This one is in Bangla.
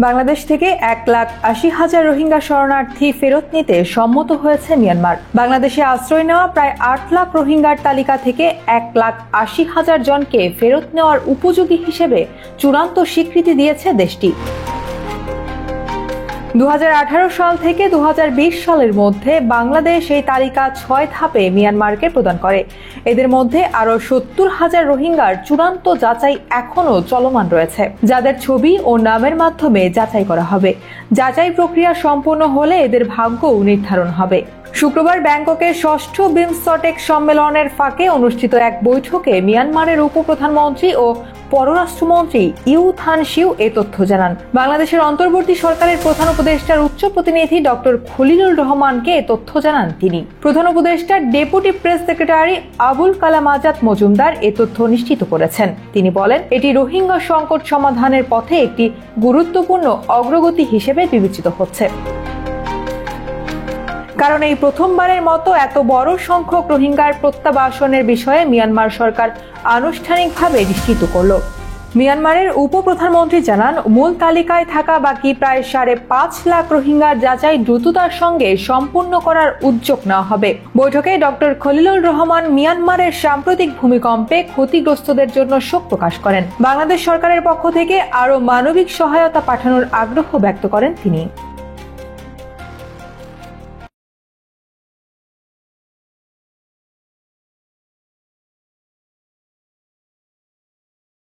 বাংলাদেশ থেকে 1,80,000 রোহিঙ্গা শরণার্থী ফেরত নিতে সম্মত হয়েছে মিয়ানমার। বাংলাদেশে আশ্রয় নেওয়া প্রায় 8 লাখ রোহিঙ্গার তালিকা থেকে 1,80,000 জনকে ফেরত নেওয়ার উপযোগী হিসেবে চূড়ান্ত স্বীকৃতি দিয়েছে দেশটি। 2018 সাল থেকে 2020 সালের মধ্যে বাংলাদেশ এই তালিকা 6 ধাপে মিয়ানমারকে প্রদান করে। এদের মধ্যে আরো 70,000 রোহিঙ্গার চূড়ান্ত যাচাই এখনো চলমান রয়েছে, যাদের ছবি ও নামের মাধ্যমে যাচাই করা হবে। যাচাই প্রক্রিয়া সম্পূর্ণ হলে এদের ভাগ্যও নির্ধারণ হবে। শুক্রবার ব্যাংককের 6ষ্ঠ বিমস্টেক সম্মেলনের ফাঁকে অনুষ্ঠিত এক বৈঠকে মিয়ানমারের উপপ্রধানমন্ত্রী ও পররাষ্ট্রমন্ত্রী ইউ থান শিউ এ তথ্য জানান। বাংলাদেশের অন্তর্বর্তী সরকারের প্রধান উপদেষ্টার উচ্চ প্রতিনিধি ডক্টর খলিলুর রহমানকে এ তথ্য জানান তিনি। প্রধান উপদেষ্টার deputy press secretary Abul Kalam Azad Majumdar এ তথ্য নিশ্চিত করেছেন। তিনি বলেন, এটি রোহিঙ্গা সংকট সমাধানের পথে একটি গুরুত্বপূর্ণ অগ্রগতি হিসেবে বিবেচিত হচ্ছে, কারণ এই প্রথমবারের মতো এত বড় সংখ্যক রোহিঙ্গার প্রত্যাবাসনের বিষয়ে মিয়ানমার সরকার আনুষ্ঠানিকভাবে নিশ্চিত করল। মিয়ানমারের উপপ্রধানমন্ত্রী জানান, মূল তালিকায় থাকা বাকি প্রায় 5.5 লাখ রোহিঙ্গার যাচাই দ্রুততার সঙ্গে সম্পূর্ণ করার উদ্যোগ নেওয়া হবে। বৈঠকে ডক্টর খলিলুর রহমান মিয়ানমারের সাম্প্রতিক ভূমিকম্পে ক্ষতিগ্রস্তদের জন্য শোক প্রকাশ করেন। বাংলাদেশ সরকারের পক্ষ থেকে আরও মানবিক সহায়তা পাঠানোর আগ্রহ ব্যক্ত করেন তিনি।